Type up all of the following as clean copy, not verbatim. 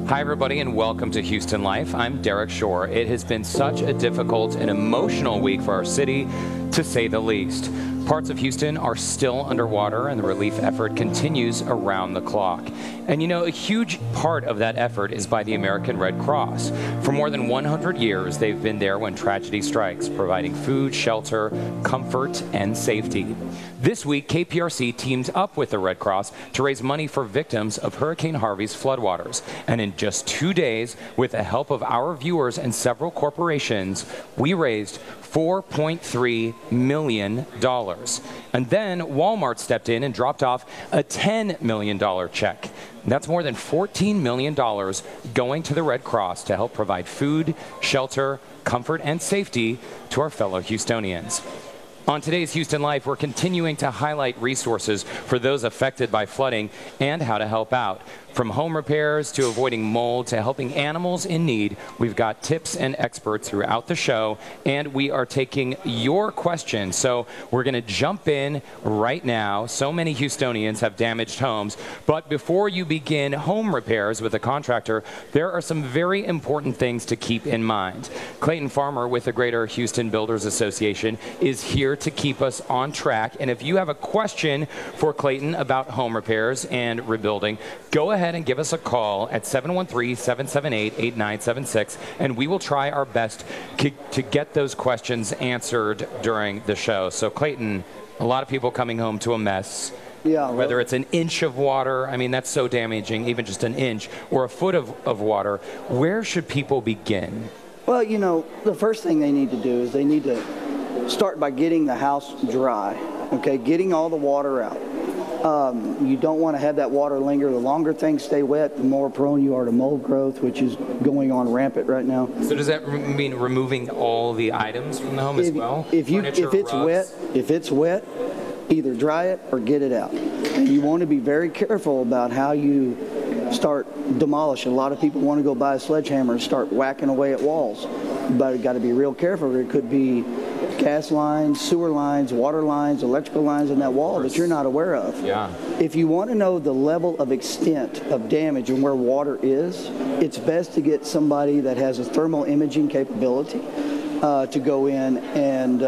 Hi, everybody, and welcome to Houston Life. I'm Derek Shore. It has been such a difficult and emotional week for our city, to say the least. Parts of Houston are still underwater, and the relief effort continues around the clock. And you know, a huge part of that effort is by the American Red Cross. For more than 100 years, they've been there when tragedy strikes, providing food, shelter, comfort, and safety. This week, KPRC teamed up with the Red Cross to raise money for victims of Hurricane Harvey's floodwaters. And in just 2 days, with the help of our viewers and several corporations, we raised $4.3 million. And then Walmart stepped in and dropped off a $10 million check. That's more than $14 million going to the Red Cross to help provide food, shelter, comfort, and safety to our fellow Houstonians. On today's Houston Life, we're continuing to highlight resources for those affected by flooding and how to help out. From home repairs to avoiding mold to helping animals in need, we've got tips and experts throughout the show, and we are taking your questions. So we're going to jump in right now. So many Houstonians have damaged homes, but before you begin home repairs with a contractor, there are some very important things to keep in mind. Clayton Farmer with the Greater Houston Builders Association is here to keep us on track. And if you have a question for Clayton about home repairs and rebuilding, go ahead and give us a call at 713-778-8976, and we will try our best to get those questions answered during the show. So Clayton, a lot of people coming home to a mess. Yeah, whether it's an inch of water, I mean, that's so damaging, even just an inch, or a foot of water. Where should people begin? Well, you know, the first thing they need to do is they need to start by getting the house dry, okay, getting all the water out. You don't want to have that water linger. The longer things stay wet, the more prone you are to mold growth, which is going on rampant right now. So does that mean removing all the items from the home as well? If it's wet, either dry it or get it out. And you want to be very careful about how you start demolishing. A lot of people want to go buy a sledgehammer and start whacking away at walls, but you got to be real careful. It could be gas lines, sewer lines, water lines, electrical lines in that wall that you're not aware of. Yeah. If you want to know the level of extent of damage and where water is, it's best to get somebody that has a thermal imaging capability to go in and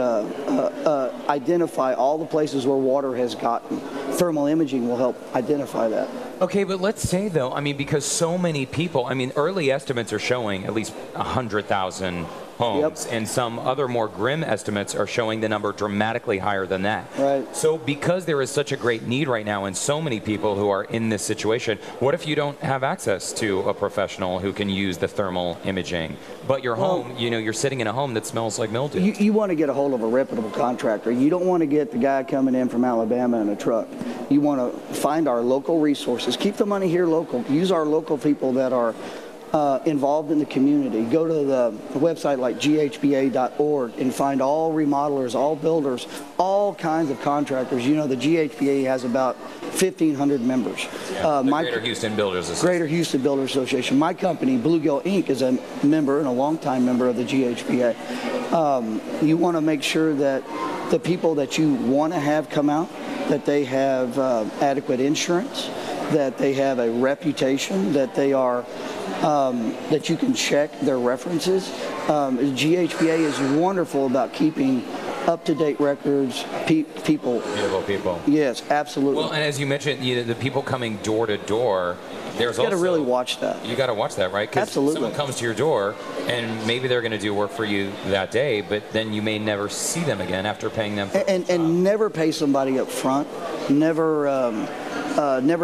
identify all the places where water has gotten. Thermal imaging will help identify that. Okay, but let's say, though, I mean, because so many people, I mean, early estimates are showing at least 100,000 homes, and some other more grim estimates are showing the number dramatically higher than that. Right. So because there is such a great need right now and so many people who are in this situation, what if you don't have access to a professional who can use the thermal imaging? But your home, you know, you're sitting in a home that smells like mildew. You want to get a hold of a reputable contractor. You don't want to get the guy coming in from Alabama in a truck. You want to find our local resources. Keep the money here local. Use our local people that are involved in the community. Go to the website like ghba.org and find all remodelers, all builders, all kinds of contractors. You know, the GHBA has about 1,500 members. Yeah, the Greater Houston Builders Association. Greater Houston Builders Association. My company, Bluegill Inc., is a member and a longtime member of the GHBA. You want to make sure that the people that you want to have come out, that they have adequate insurance, that they have a reputation, that they are that you can check their references. GHBA is wonderful about keeping up-to-date records, people. Beautiful people. Yes, absolutely. Well, and as you mentioned, the people coming door to door, there's also... You got to really watch that. You got to watch that, right? Because someone comes to your door, and maybe they're going to do work for you that day, but then you may never see them again after paying them for and never pay somebody up front. Never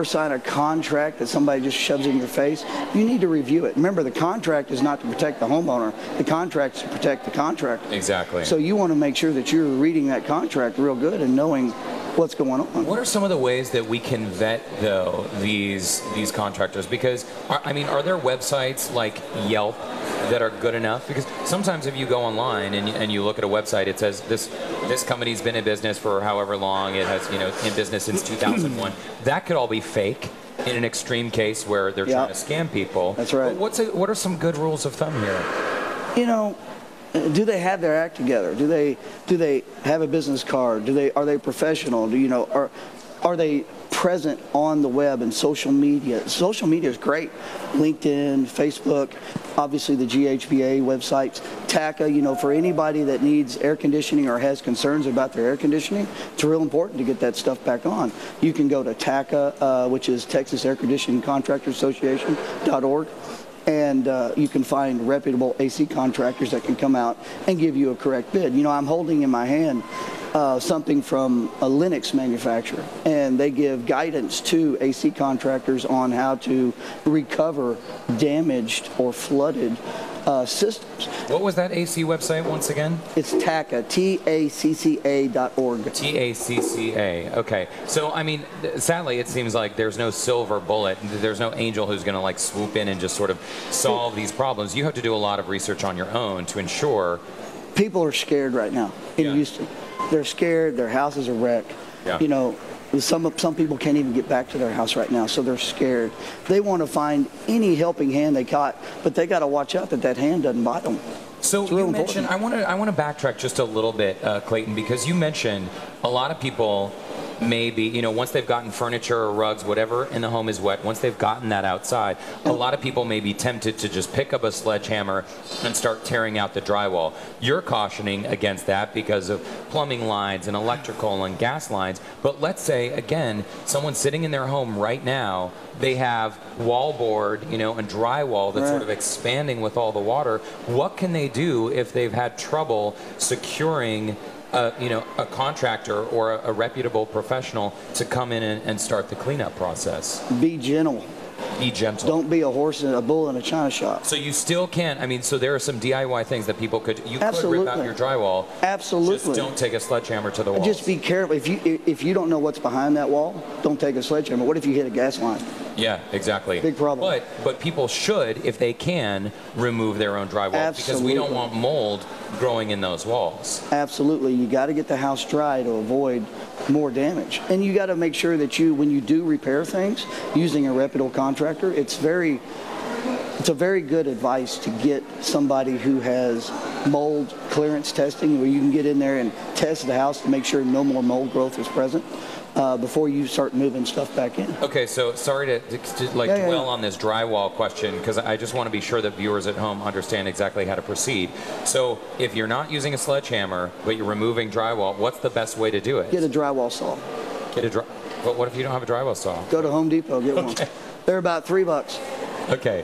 sign a contract that somebody just shoves in your face. You need to review it. Remember, the contract is not to protect the homeowner. The contract is to protect the contractor. Exactly. So you want to make sure that you're reading that contract real good and knowing what's going on. What are some of the ways that we can vet, though, these contractors? Because, I mean, are there websites like Yelp that are good enough? Because sometimes if you go online and you look at a website, it says this company's been in business for however long, it has, you know, in business since 2001. That could all be fake in an extreme case where they're trying to scam people. That's right. But what are some good rules of thumb here? You know, do they have their act together? Do they have a business card? Are they professional? Are they present on the web and social media. Social media is great. LinkedIn, Facebook, obviously the GHBA websites, TACA, you know, for anybody that needs air conditioning or has concerns about their air conditioning, it's real important to get that stuff back on. You can go to TACA, which is Texas Air Conditioning Contractors Association.org. And you can find reputable AC contractors that can come out and give you a correct bid. You know, I'm holding in my hand something from a Linux manufacturer, and they give guidance to AC contractors on how to recover damaged or flooded systems. What was that AC website once again? It's TACA, TACCA.org. TACCA. Okay. So, I mean, sadly, it seems like there's no silver bullet. There's no angel who's going to like swoop in and just sort of solve these problems. You have to do a lot of research on your own to ensure. People are scared right now in Houston. They're scared. Their house is a wreck. Yeah. You know, some people can't even get back to their house right now, so they're scared. They want to find any helping hand they got, but they got to watch out that that hand doesn't bite them. So you mentioned, I want to backtrack just a little bit, Clayton, because you mentioned a lot of people maybe, you know, once they've gotten furniture or rugs, whatever in the home is wet, once they've gotten that outside, a lot of people may be tempted to just pick up a sledgehammer and start tearing out the drywall. You're cautioning against that because of plumbing lines and electrical and gas lines. But let's say, again, someone's sitting in their home right now, they have wallboard, you know, and drywall that's sort of expanding with all the water. What can they do if they've had trouble securing you know, a contractor or a reputable professional to come in and start the cleanup process? Be gentle. Be gentle. Don't be a horse and a bull in a china shop. So you still can't, I mean, so there are some DIY things that people could, you could rip out your drywall. Absolutely. Just don't take a sledgehammer to the wall. Just be careful. If you don't know what's behind that wall, don't take a sledgehammer. What if you hit a gas line? Yeah, exactly. Big problem. But people should, if they can, remove their own drywall. Absolutely. Because we don't want mold growing in those walls. Absolutely. You got to get the house dry to avoid more damage. And you got to make sure that when you do repair things using a reputable contractor, it's a very good advice to get somebody who has mold clearance testing, where you can get in there and test the house to make sure no more mold growth is present before you start moving stuff back in. Okay, so sorry to dwell on this drywall question, because I just want to be sure that viewers at home understand exactly how to proceed. So if you're not using a sledgehammer, but you're removing drywall, what's the best way to do it? Get a drywall saw. But what if you don't have a drywall saw? Go to Home Depot, get one. They're about $3. Okay.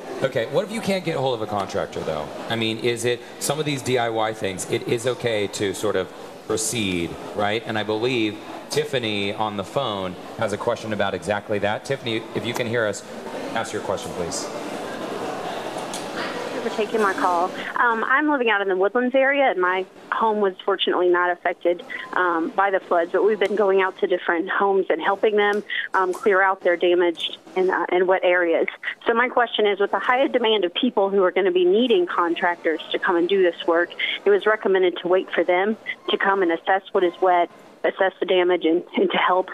What if you can't get a hold of a contractor, though? I mean, is it some of these DIY things, it is okay to sort of proceed, right? And I believe Tiffany on the phone has a question about exactly that. Tiffany, if you can hear us, ask your question, please. For taking my call. I'm living out in the Woodlands area, and my home was fortunately not affected by the floods, but we've been going out to different homes and helping them clear out their damaged and wet areas. So my question is, with the high demand of people who are going to be needing contractors to come and do this work, it was recommended to wait for them to come and assess what is wet, assess the damage, and to help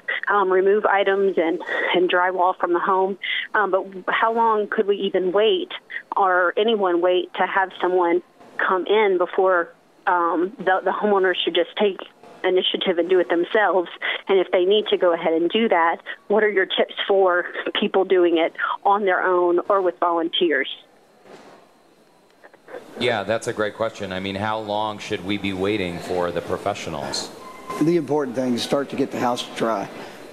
remove items and drywall from the home. But how long could we even wait, or anyone wait, to have someone come in before the homeowners should just take initiative and do it themselves? And if they need to go ahead and do that, what are your tips for people doing it on their own or with volunteers? Yeah, that's a great question. I mean, how long should we be waiting for the professionals? The important thing is start to get the house dry.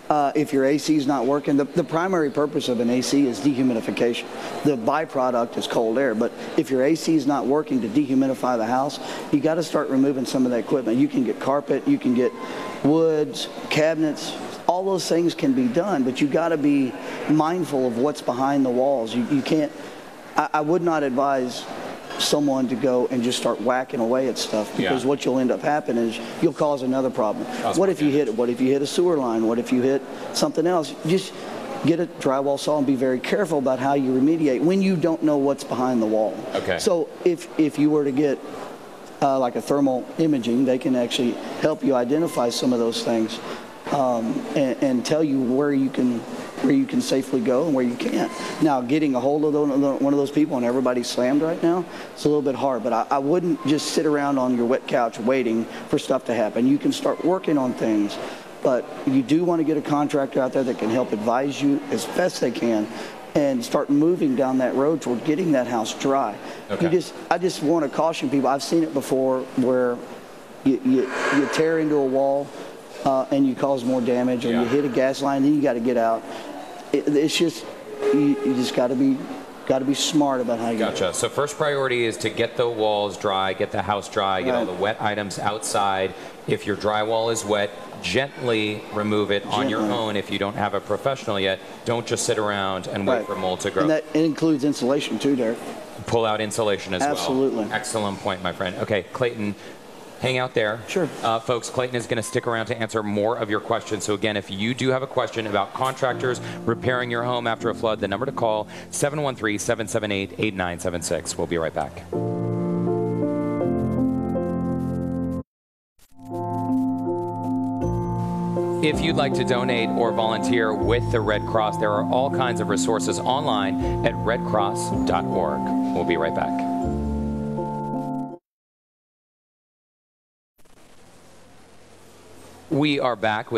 If your AC is not working, the primary purpose of an AC is dehumidification. The byproduct is cold air, but if your AC is not working to dehumidify the house, you got to start removing some of that equipment. You can get carpet, you can get woods, cabinets, all those things can be done, but you got to be mindful of what's behind the walls. You can't, I would not advise someone to go and just start whacking away at stuff, because what you'll end up happening is you'll cause another problem. What if you hit a sewer line? What if you hit something else? Just get a drywall saw and be very careful about how you remediate when you don't know what's behind the wall. Okay. So if you were to get like a thermal imaging, they can actually help you identify some of those things and tell you where you can safely go and where you can't. Now, getting a hold of one of those people, and everybody's slammed right now, it's a little bit hard, but I wouldn't just sit around on your wet couch waiting for stuff to happen. You can start working on things But you do want to get a contractor out there that can help advise you as best they can and start moving down that road toward getting that house dry. Okay. I just want to caution people. I've seen it before where you tear into a wall and you cause more damage, or you hit a gas line, then you got to get out. It's just you just got to be smart about how you do it. Gotcha. So first priority is to get the walls dry, get the house dry, get all the wet items outside. If your drywall is wet, gently remove it on your own. If you don't have a professional yet, don't just sit around and wait for mold to grow. And that includes insulation too, Derek. Pull out insulation as well. Absolutely. Excellent point, my friend. Okay, Clayton, hang out there. Sure. Folks, Clayton is going to stick around to answer more of your questions. So again, if you do have a question about contractors repairing your home after a flood, the number to call, 713-778-8976. We'll be right back. If you'd like to donate or volunteer with the Red Cross, there are all kinds of resources online at redcross.org. We'll be right back. We are back with